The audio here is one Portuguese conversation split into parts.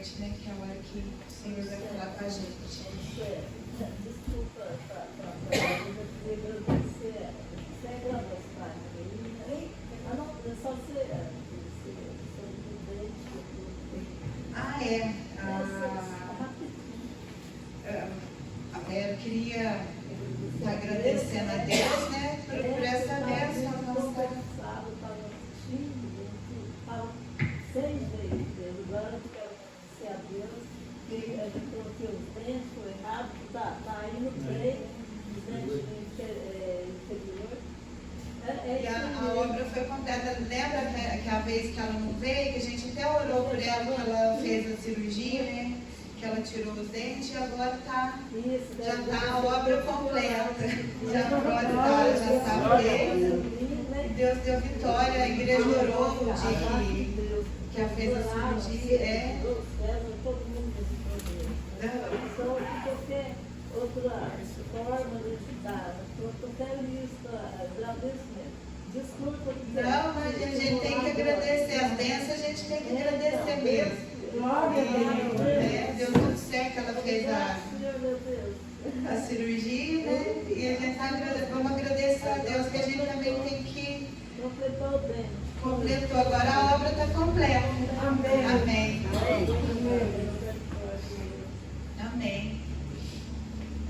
parte, né? Que é a hora que o Senhor vai falar com a gente. Desculpa, eu queria agradecer. Você é grande as páginas aí? Não, é só ser prudente. Eu queria estar agradecendo a Deus, né? Por essa bênção. Sábado, estava assistindo, fala 6 vezes. Agora eu quero agradecer a Deus. A gente coloquei os dentes, foi errado, está aí no treino, os dentes inferior. E a obra foi completa. Lembra que a vez que ela não veio, que a gente até orou por ela, que ela fez a cirurgia, né? Que ela tirou os dentes e agora já está a obra completa. Já está presa. Deus deu vitória, a igreja orou que ela fez a cirurgia. Todo mundo nesse problema. Então, qualquer outra forma de ajudar, qualquer lista, agradecimento. Desculpa. Não, mas a gente tem que agradecer. As bênçãos a gente tem que agradecer mesmo. Deu tudo certo, ela fez a cirurgia, né? E a gente vamos agradecer a Deus que a gente também tem que. Completou. Agora a obra está completa. Amém. Amém.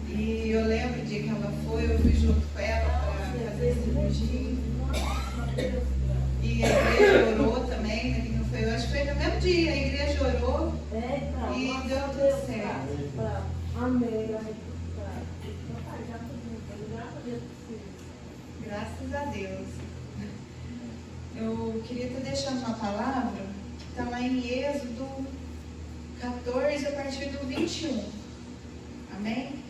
E eu lembro de que ela foi, eu fui junto com ela para fazer a cirurgia. E a igreja orou também, né? Não foi, eu acho que foi no mesmo dia, a igreja orou e deu tudo certo. Amém. Graças a Deus. Eu queria estar deixando uma palavra que está lá em Êxodo 14, a partir do 21. Amém?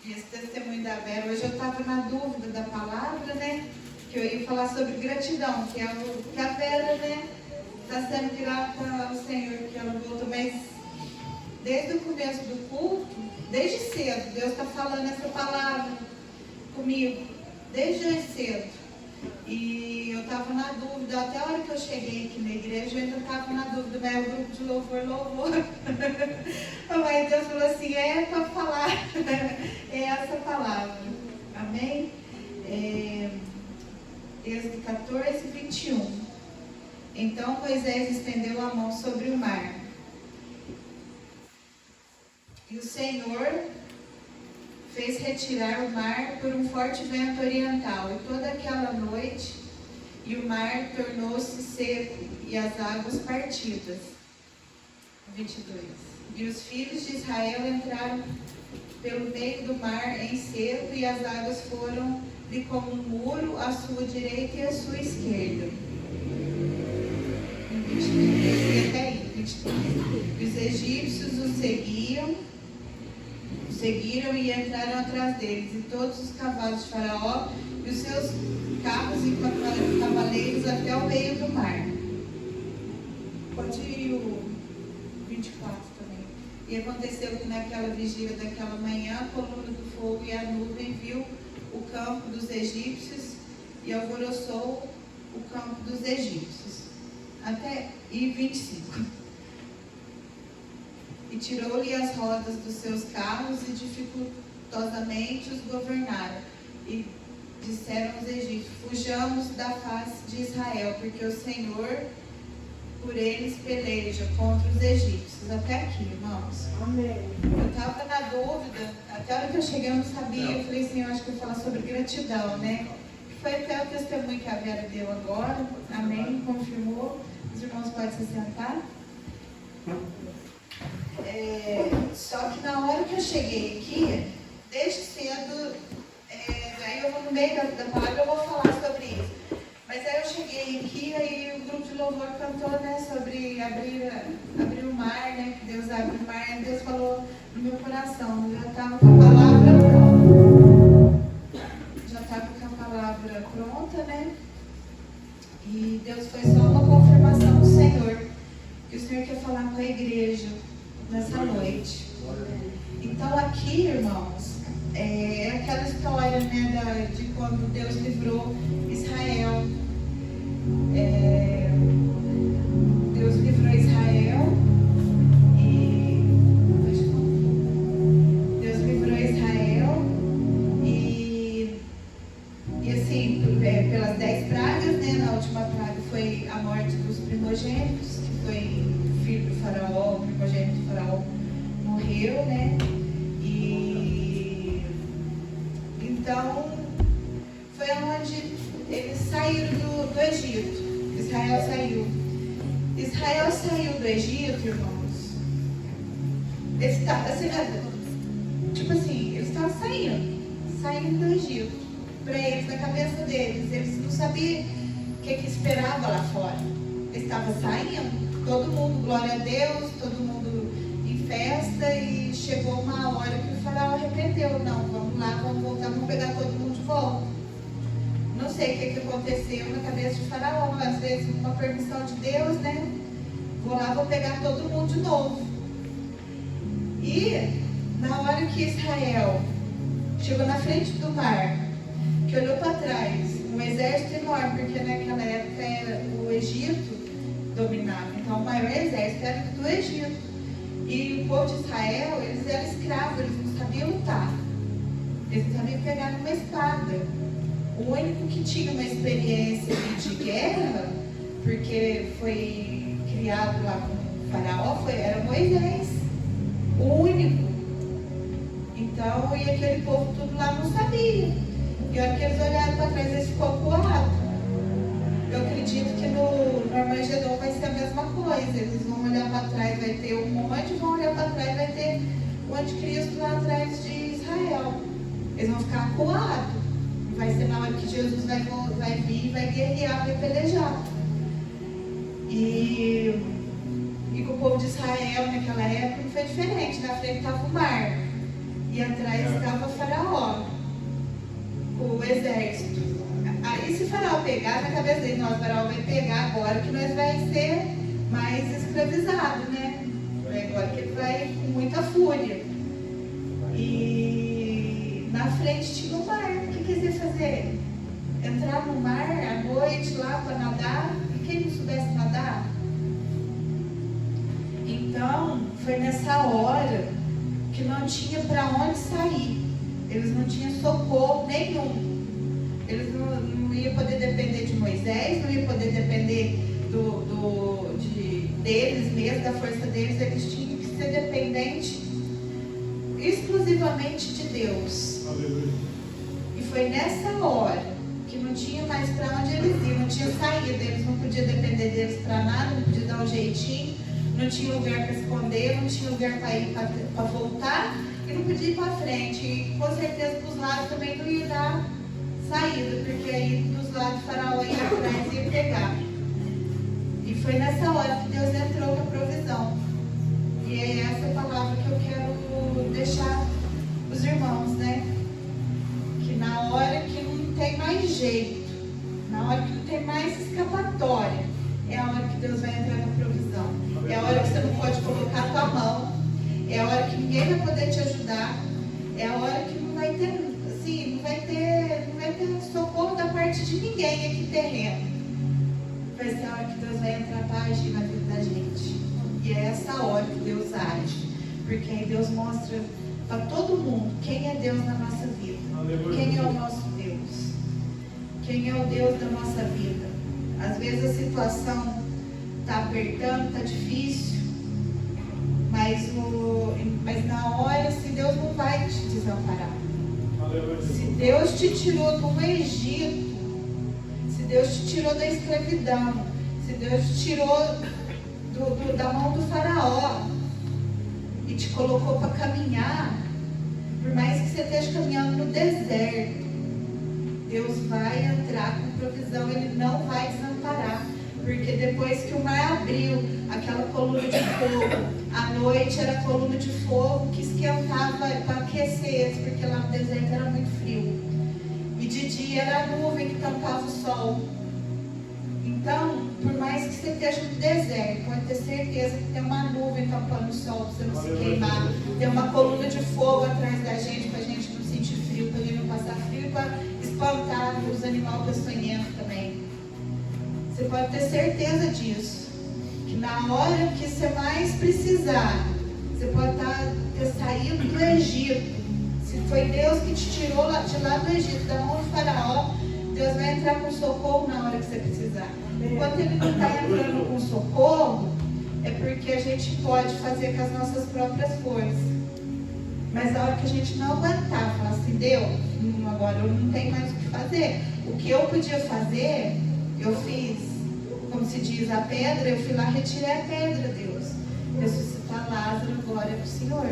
Esse testemunho da Vera, hoje eu estava na dúvida da palavra, né? Que eu ia falar sobre gratidão, que é o que a Vera, né? Está sendo grata ao Senhor que ela voltou, mas desde o começo do culto, desde cedo, Deus está falando essa palavra comigo, desde hoje cedo. E eu estava na dúvida, até a hora que eu cheguei aqui na igreja, eu ainda estava na dúvida, mas o grupo de louvor. Mas Deus falou assim, é para falar, é essa palavra. Amém? Êxodo 14, 21. Então Moisés estendeu a mão sobre o mar. E o Senhor fez retirar o mar por um forte vento oriental, e toda aquela noite, e o mar tornou-se seco, e as águas partidas. 22. E os filhos de Israel entraram pelo meio do mar em seco, e as águas foram-lhe como um muro à sua direita e à sua esquerda. 23, e até aí, 23. E os egípcios os seguiram e entraram atrás deles, e todos os cavalos de Faraó e os seus carros e cavaleiros até o meio do mar. Pode ir o 24 também. E aconteceu que naquela vigília daquela manhã, a coluna do fogo e a nuvem viu o campo dos egípcios e alvoroçou o campo dos egípcios. E 25. E tirou-lhe as rodas dos seus carros e dificultosamente os governaram. E disseram os egípcios, fujamos da face de Israel, porque o Senhor por eles peleja contra os egípcios. Até aqui, irmãos. Amém. Eu estava na dúvida, até a hora que eu cheguei eu não sabia, eu falei assim, eu acho que eu vou falar sobre gratidão, né? Foi até o testemunho que a Vera deu agora, amém, confirmou. Os irmãos podem se sentar. Só que na hora que eu cheguei aqui, desde cedo, aí eu vou no meio da palavra, eu vou falar sobre isso. Mas aí eu cheguei aqui, aí o grupo de louvor cantou, né, sobre abrir o mar, né, que Deus abre o mar, e Deus falou no meu coração, eu já estava com a palavra pronta, né, e Deus foi só uma confirmação do Senhor, que o Senhor quer falar com a igreja nessa noite. Então aqui, irmãos, é aquela história, né, de quando Deus livrou Israel. Deus parte dos primogênitos, que foi filho do faraó, o primogênito do faraó morreu, né? E então foi onde eles saíram do Egito. Israel saiu. Israel saiu do Egito, irmãos. Eles estavam assim, tipo assim, eles estavam saindo do Egito. Para eles, na cabeça deles, eles não sabiam o que esperava lá fora. Eles estavam saindo, todo mundo, glória a Deus, todo mundo em festa, e chegou uma hora que o faraó arrependeu. Não, vamos lá, vamos voltar, vamos pegar todo mundo de volta. Não sei o que aconteceu na cabeça de faraó, às vezes com uma permissão de Deus, né? Vou lá, vou pegar todo mundo de novo. E na hora que Israel chegou na frente do mar, que olhou para trás, um exército enorme, porque naquela época o Egito dominava, então o maior exército era do Egito. E o povo de Israel, eles eram escravos, eles não sabiam lutar, eles não sabiam pegar numa espada. O único que tinha uma experiência de guerra, porque foi criado lá com o faraó, era Moisés, o único. Então, e aquele povo tudo lá não sabia. E a hora que eles olharam para trás, eles ficou acuados. Eu acredito que no Armagedon vai ser a mesma coisa. Eles vão olhar para trás, vai ter um monte, vão olhar para trás, vai ter o anticristo lá atrás de Israel. Eles vão ficar acuados. Vai ser na hora que Jesus vai vir, vai guerrear, vai pelejar. E com o povo de Israel naquela época não foi diferente. Na frente estava o mar. E atrás estava o faraó, o exército. Aí se o faraó pegar, na cabeça dele, o faraó vai pegar agora que nós vai ser mais escravizado, né? Agora que ele vai com muita fúria. E na frente tinha o mar. O que eles iam fazer? Entrar no mar à noite lá para nadar? E quem não soubesse nadar? Então, foi nessa hora que não tinha para onde sair. Eles não tinham socorro nenhum. Eles não iam poder depender de Moisés, não iam poder depender deles mesmo, da força deles. Eles tinham que ser dependentes exclusivamente de Deus. Aleluia. E foi nessa hora que não tinha mais para onde eles iam, não tinha saída, eles não podiam depender deles para nada, não podiam dar um jeitinho, não tinha lugar para esconder, não tinha lugar para ir para voltar e não podia ir para frente. E com certeza dos lados também não ia dar saída, porque aí dos lados do faraó ia atrás e ia pegar. E foi nessa hora que Deus entrou com a provisão. E é essa palavra que eu quero deixar os irmãos, né? Que na hora que não tem mais jeito, na hora que não tem mais escapatória, é a hora que Deus vai entrar na provisão. É a hora que você não pode colocar a tua mão, é a hora que ninguém vai poder te ajudar, é a hora que não vai ter, assim, não vai ter socorro da parte de ninguém aqui terreno. Vai ser a hora que Deus vai entrar para agir na vida da gente. E é essa hora que Deus age, porque aí Deus mostra para todo mundo quem é Deus na nossa vida. Aleluia. Quem é o nosso Deus? Quem é o Deus da nossa vida? Às vezes a situação está apertando, está difícil, mas na hora, se Deus não vai te desamparar. Aleluia. Se Deus te tirou do Egito, se Deus te tirou da escravidão, se Deus te tirou da mão do faraó e te colocou para caminhar, por mais que você esteja caminhando no deserto, Deus vai entrar com provisão, Ele não vai desamparar. Porque depois que o mar abriu, aquela coluna de fogo, à noite era coluna de fogo que esquentava para aquecer eles, porque lá no deserto era muito frio. E de dia era a nuvem que tampava o sol. Então, por mais que você esteja no deserto, pode ter certeza que tem uma nuvem tampando o sol para você não se queimar. Tem uma coluna de fogo atrás da gente para a gente não sentir frio, para a gente não passar frio, para espantar os animais peçonhentos também. Você pode ter certeza disso. Que na hora que você mais precisar, você pode ter saído do Egito. Se foi Deus que te tirou de lá do Egito, da mão do faraó, Deus vai entrar com socorro na hora que você precisar. Enquanto Ele não está entrando com socorro, é porque a gente pode fazer com as nossas próprias forças. Mas na hora que a gente não aguentar, falar assim, Deus, agora eu não tenho mais o que fazer. O que eu podia fazer, eu fiz. Como se diz a pedra, eu fui lá, retirei a pedra, Deus. Ressuscitar Lázaro, glória ao Senhor.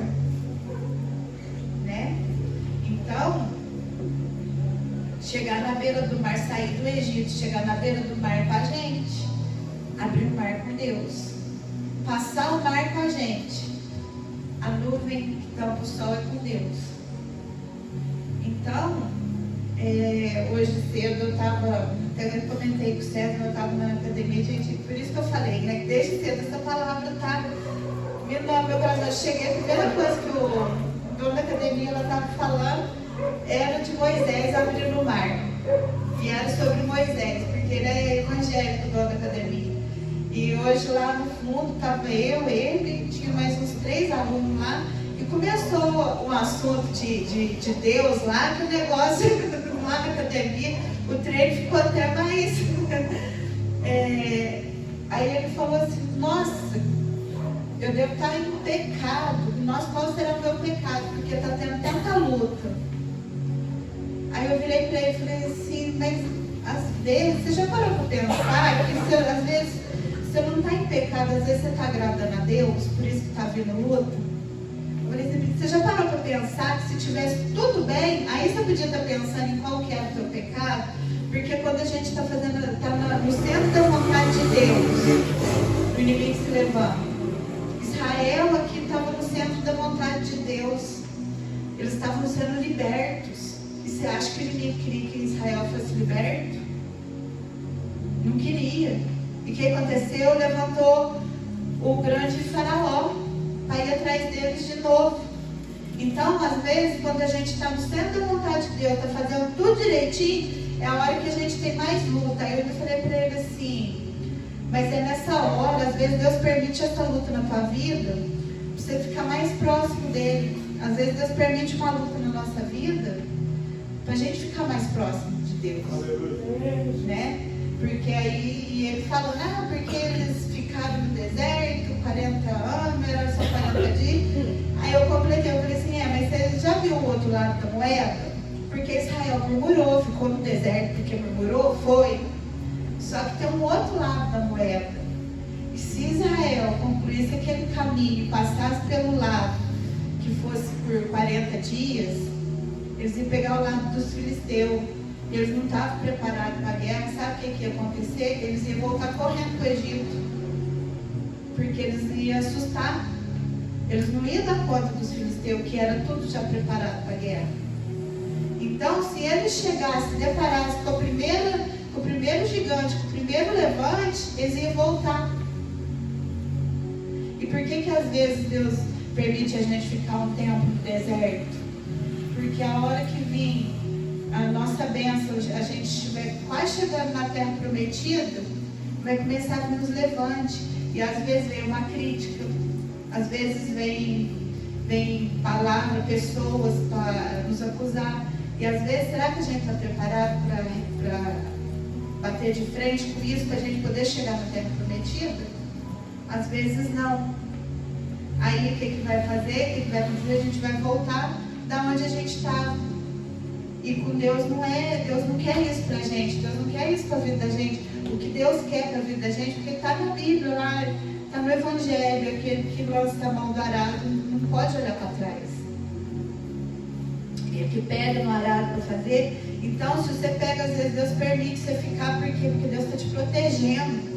Né? Então, chegar na beira do mar, sair do Egito, chegar na beira do mar com a gente, abrir o mar com Deus, passar o mar com a gente, a nuvem que tampa o sol é com Deus. Então, hoje cedo eu estava, até comentei com o César, eu estava na academia, gente, por isso que eu falei, né, desde cedo essa palavra está me dando meu coração. Eu cheguei, a primeira coisa que o dono da academia estava falando era de Moisés abrindo o mar. E era sobre Moisés, porque ele é evangélico, dono da academia. E hoje lá no fundo estava eu, ele, tinha mais uns 3 alunos lá, e começou um assunto de Deus lá, que o negócio lá na academia, o treino ficou até mais. Aí ele falou assim, nossa, eu devo estar em pecado. Nossa, qual será o meu pecado? Porque está tendo tanta luta. Aí eu virei para ele e falei assim, mas às vezes, você já parou para pensar que às vezes você não está em pecado, às vezes você está agradando a Deus, por isso que está vindo luta? Eu falei assim, você já parou para pensar que se tivesse tudo bem, aí você podia estar pensando em qual que é o teu pecado? Porque quando a gente está fazendo, está no centro da vontade de Deus, o inimigo se levanta. Israel aqui estava no centro da vontade de Deus. Eles estavam sendo libertos. E você acha que o inimigo queria que Israel fosse liberto? Não queria. E o que aconteceu? Levantou o grande faraó para ir atrás deles de novo. Então, às vezes, quando a gente está no centro da vontade de Deus, está fazendo tudo direitinho, é a hora que a gente tem mais luta. Aí eu falei para ele assim, mas é nessa hora, às vezes Deus permite essa luta na tua vida, para você ficar mais próximo dele. Às vezes Deus permite uma luta na nossa vida, para a gente ficar mais próximo de Deus. Né? Porque aí, e ele falou, não, porque eles ficaram no deserto, 40 anos, era só 40 dias. Aí eu completei, eu falei assim, mas você já viu o outro lado da moeda? Porque Israel murmurou, ficou no deserto porque murmurou, foi. Só que tem um outro lado da moeda. E se Israel concluísse aquele caminho e passasse pelo lado que fosse por 40 dias, eles iam pegar o lado dos filisteus. Eles não estavam preparados para a guerra. Sabe o que ia acontecer? Eles iam voltar correndo para o Egito. Porque eles iam assustar. Eles não iam dar conta dos filisteus, que era tudo já preparado para a guerra. Então, se eles chegassem, deparassem com o primeiro gigante, com o primeiro levante, eles iam voltar. E por que às vezes Deus permite a gente ficar um tempo no deserto? Porque a hora que vir a nossa bênção, a gente estiver quase chegando na terra prometida, vai começar a vir os levantes. E às vezes vem uma crítica, às vezes vem palavra, pessoas para nos acusar. E às vezes, será que a gente está preparado para bater de frente com isso, para a gente poder chegar na terra prometida? Às vezes não. Aí o que vai fazer? O que vai acontecer? A gente vai voltar da onde a gente estava. E com Deus Deus não quer isso para a gente, Deus não quer isso para a vida da gente. O que Deus quer para a vida da gente, porque está na Bíblia lá, está no Evangelho, aquele que lança a mão do arado não pode olhar para trás. Ele que pega no arado para fazer. Então, se você pega, às vezes Deus permite você ficar, por quê? Porque Deus está te protegendo.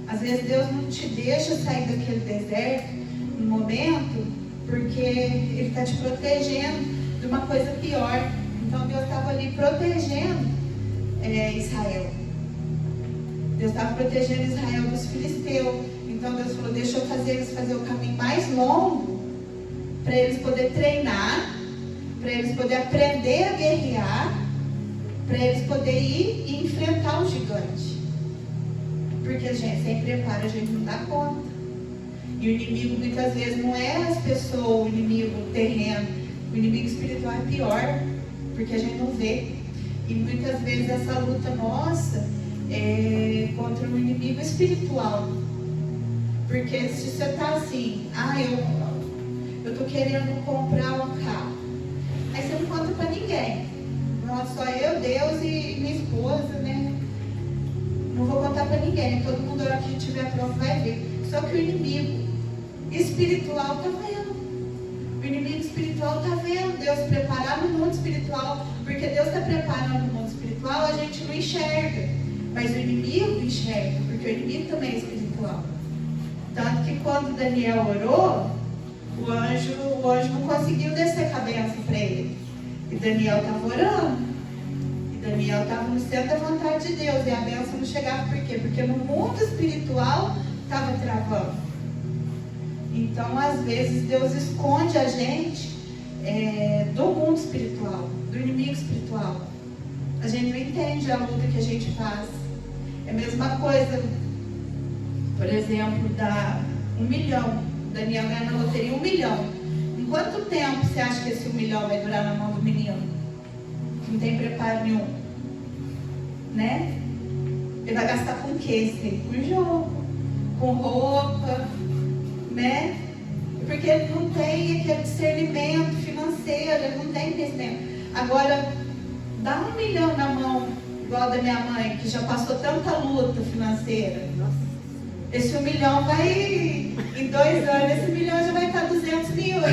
Às vezes Deus não te deixa sair daquele deserto no momento, porque Ele está te protegendo de uma coisa pior. Então Deus estava ali protegendo Israel. Deus estava protegendo Israel dos filisteus. Então Deus falou, deixa eu fazer eles fazer o caminho mais longo, para eles poderem treinar, para eles poderem aprender a guerrear, para eles poderem ir e enfrentar o gigante. Porque a gente sem preparo, a gente não dá conta. E o inimigo muitas vezes não é as pessoas, o inimigo terreno. O inimigo espiritual é pior, porque a gente não vê. E muitas vezes essa luta nossa é contra um inimigo espiritual. Porque se você está assim, eu estou querendo comprar um carro. Aí você não conta para ninguém. Não, só eu, Deus e minha esposa, né? Não vou contar para ninguém. Todo mundo, a hora que estiver pronto, vai ver. Só que o inimigo espiritual está vendo. O inimigo espiritual está vendo Deus preparar no mundo espiritual. Porque Deus está preparando o mundo espiritual, a gente não enxerga. Mas o inimigo enxerga, porque o inimigo também é espiritual. Tanto que quando Daniel orou, o anjo não conseguiu descer com a bênção para ele. E Daniel estava orando. E Daniel estava no centro da vontade de Deus. E a bênção não chegava por quê? Porque no mundo espiritual estava travando. Então, às vezes, Deus esconde a gente do mundo espiritual, do inimigo espiritual. A gente não entende a luta que a gente faz. É a mesma coisa, por exemplo, dá 1 milhão. Daniel ganha na loteria 1 milhão. Em quanto tempo você acha que esse 1 milhão vai durar na mão do menino? Não tem preparo nenhum. Né? Ele vai gastar com o quê? Com jogo, com roupa, né? Porque ele não tem aquele discernimento financeiro, ele não tem conhecimento. Agora, dá 1 milhão na mão, igual da minha mãe, que já passou tanta luta financeira. Esse 1 milhão vai, em 2 anos, esse 1 milhão já vai estar 200 milhões.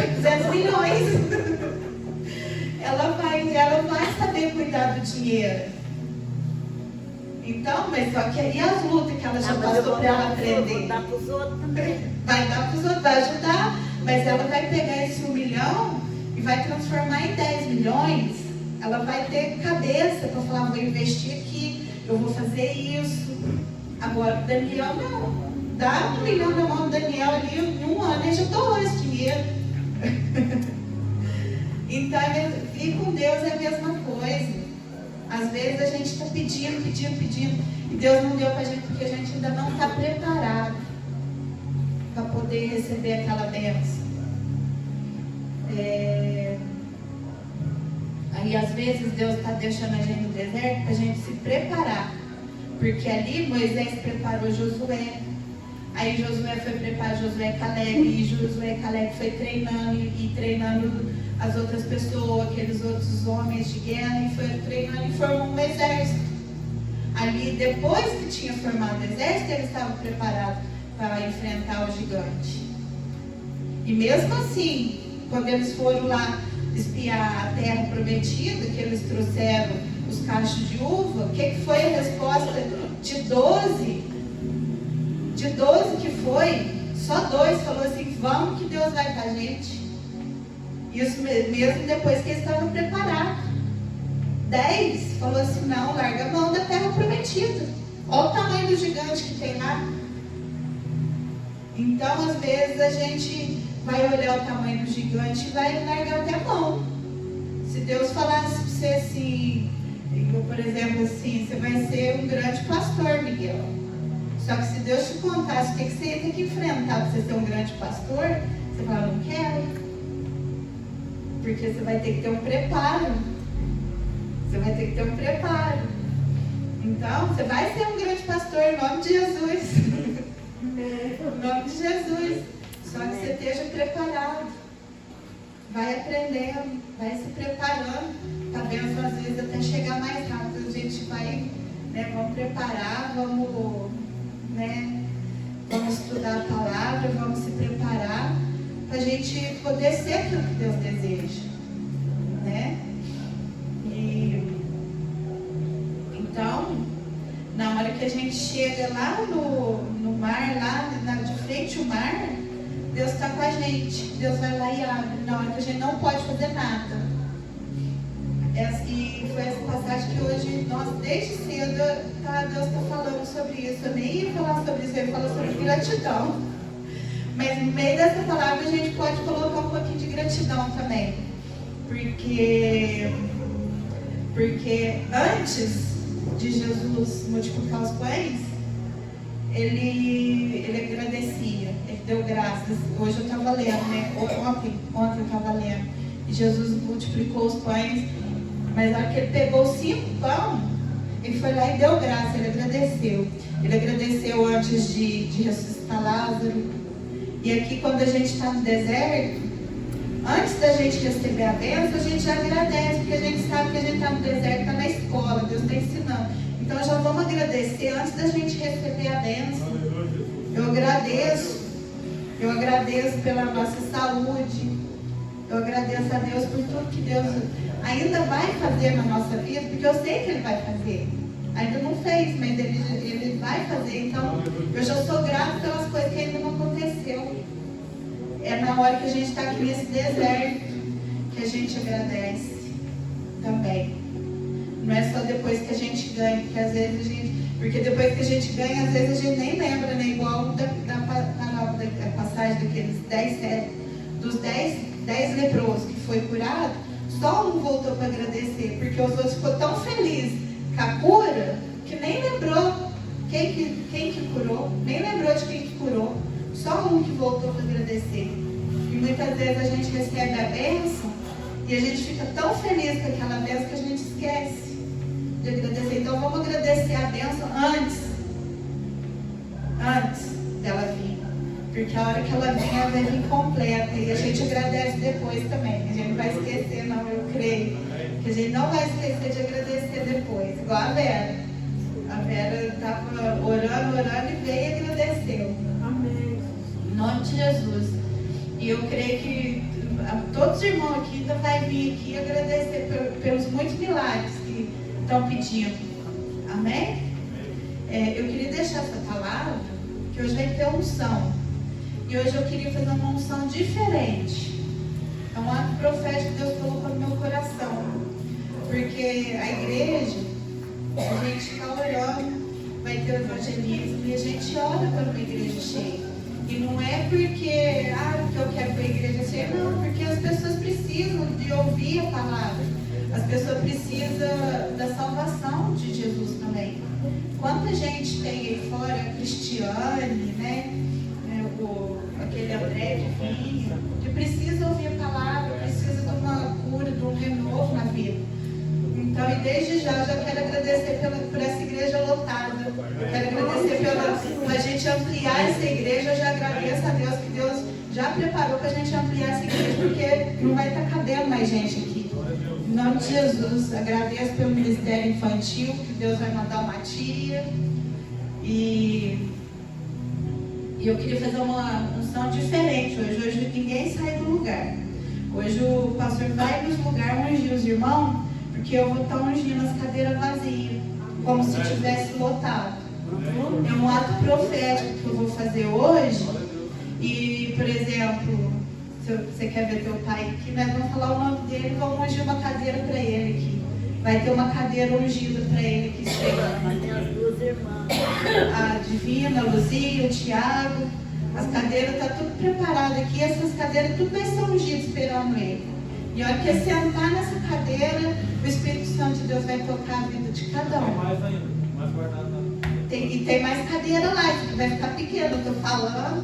Ela vai saber cuidar do dinheiro. Então, mas só que aí as lutas que ela já passou para ela aprender. Vai dar para os outros também. Vai dar para os outros, vai ajudar. Mas ela vai pegar esse 1 milhão e vai transformar em 10 milhões. Ela vai ter cabeça para falar, vou investir aqui, eu vou fazer isso. Agora, o Daniel não. Dá 1 milhão na mão do Daniel ali, em 1 ano ele já torrou esse dinheiro. Então, ir com Deus é a mesma coisa. Às vezes a gente está pedindo, e Deus não deu para a gente porque a gente ainda não está preparado para poder receber aquela bênção. Aí às vezes Deus está deixando a gente no deserto para a gente se preparar. Porque ali Moisés preparou Josué. Aí Josué foi preparar Josué e Caleb. E Josué e Caleb foi treinando e treinando as outras pessoas, aqueles outros homens de guerra. E foi treinando e formou um exército. Ali, depois que tinha formado o exército, eles estavam preparados para enfrentar o gigante. E mesmo assim, quando eles foram lá espiar a terra prometida, que eles trouxeram os cachos de uva, o que foi a resposta de 12? De 12 que foi, só 2 falou assim, vamos que Deus vai com a gente. Isso mesmo depois que eles estavam preparados. 10 falou assim, não, larga a mão da terra prometida. Olha o tamanho do gigante que tem lá. Então, às vezes, a gente vai olhar o tamanho do gigante e vai largar até a mão. Se Deus falasse para você assim, por exemplo, assim, você vai ser um grande pastor, Miguel. Só que se Deus te contasse o que você ia ter que enfrentar para você ser um grande pastor, você fala, não quero. Porque você vai ter que ter um preparo. Você vai ter que ter um preparo. Então, você vai ser um grande pastor em nome de Jesus. Em nome de Jesus. Só que você esteja preparado. Vai aprendendo, vai se preparando. Tá vendo? Às vezes até chegar mais rápido. A gente vai, vamos preparar, vamos estudar a palavra, vamos se preparar para a gente poder ser aquilo que Deus deseja. Né? Então, na hora que a gente chega lá no mar, lá de frente ao mar, Deus está com a gente. Deus vai lá e abre. Na hora que a gente não pode fazer nada. E foi essa passagem que hoje, desde cedo, Deus está falando sobre isso. Eu nem ia falar sobre isso, eu ia falar sobre gratidão. Mas no meio dessa palavra a gente pode colocar um pouquinho de gratidão também. Porque antes de Jesus multiplicar os pães, ele agradecia, ele deu graças. Hoje eu estava lendo, ontem eu estava lendo. E Jesus multiplicou os pães. Mas na hora que ele pegou os 5 pão, ele foi lá e deu graça, ele agradeceu. Ele agradeceu antes de ressuscitar Lázaro. E aqui, quando a gente está no deserto, antes da gente receber a bênção, a gente já agradece, porque a gente sabe que a gente está no deserto, está na escola, Deus está ensinando. Então já vamos agradecer antes da gente receber a bênção. Eu agradeço pela nossa saúde. Eu agradeço a Deus por tudo que Deus ainda vai fazer na nossa vida, porque eu sei que Ele vai fazer. Ainda não fez, mas Ele vai fazer. Então, eu já sou grata pelas coisas que ainda não aconteceu. É na hora que a gente está aqui nesse deserto que a gente agradece também. Não é só depois que a gente ganha, porque às vezes a gente... Porque depois que a gente ganha, às vezes a gente nem lembra, né? Igual da passagem daqueles 10 leprosos que foi curado, só um voltou para agradecer, porque os outros ficou tão felizes com a cura que nem lembrou quem que curou, nem lembrou de quem que curou, só um que voltou para agradecer. E muitas vezes a gente recebe a bênção e a gente fica tão feliz com aquela bênção que a gente esquece de agradecer. Então vamos agradecer a bênção antes dela vir. Porque a hora que ela vem, ela vai vir completa. E a gente agradece depois também. A gente não vai esquecer, não, eu creio. Que a gente não vai esquecer de agradecer depois. Igual a Vera. A Vera estava orando e veio e agradeceu. Amém. Em nome de Jesus. E eu creio que todos os irmãos aqui ainda vai vir aqui agradecer pelos muitos milagres que estão pedindo. Amém? Eu queria deixar essa palavra, que hoje vai ter unção. E hoje eu queria fazer uma unção diferente. É um ato profético que Deus colocou no meu coração. Porque a igreja, a gente está orando, vai ter o evangelismo, e a gente ora para uma igreja cheia. E não é porque eu quero ver a igreja cheia, não, porque as pessoas precisam de ouvir a palavra. As pessoas precisam da salvação de Jesus também. Quanta gente tem aí fora, Cristiane, né? Aquele André de Vinho, que precisa ouvir a palavra, precisa de uma cura, de um renovo na vida. Então, e desde já, eu já quero agradecer por essa igreja lotada. Eu quero agradecer pela gente ampliar essa igreja. Eu já agradeço a Deus que Deus já preparou para a gente ampliar essa igreja, porque não vai estar cabendo mais gente aqui. Em nome de Jesus, agradeço pelo ministério infantil, que Deus vai mandar uma tia. E eu queria fazer uma unção diferente hoje. Hoje ninguém sai do lugar. Hoje o pastor vai nos lugares ungir os irmãos, porque eu vou estar ungindo as cadeiras vazias, como se tivesse lotado. É um ato profético que eu vou fazer hoje. E, por exemplo, se você quer ver teu pai aqui, nós vamos falar o nome dele e vamos ungir uma cadeira para ele aqui. Vai ter uma cadeira ungida para ele aqui esperando. Minhas 2 irmãs. A Divina, a Luzia, o Tiago. As cadeiras estão tudo preparadas aqui. Essas cadeiras tudo vai ser ungido esperando ele. E a hora que ele sentar nessa cadeira, o Espírito Santo de Deus vai tocar a vida de cada um. Mais ainda, mais guardado. E tem mais cadeira lá, que vai ficar pequeno, eu estou falando.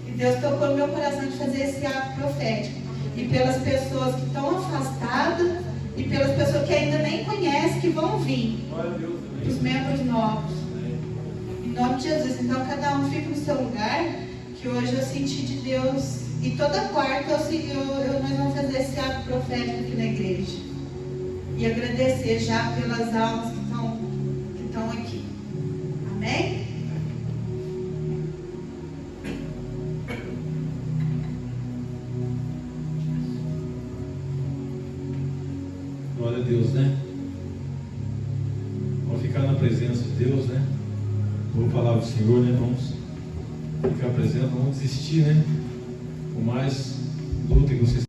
E Deus tocou no meu coração de fazer esse ato profético. E pelas pessoas que estão afastadas, e pelas pessoas que ainda nem conhecem, que vão vir. Os membros novos. Em nome de Jesus. Então, cada um fica no seu lugar, que hoje eu senti de Deus. E toda quarta nós vamos fazer esse ato profético aqui na igreja. E agradecer já pelas almas que estão aqui. Amém? Glória a Deus, né? Vamos ficar na presença de Deus, né? Vou falar do Senhor, né? Vamos ficar presente, não vamos desistir, né? Por mais luta que vocês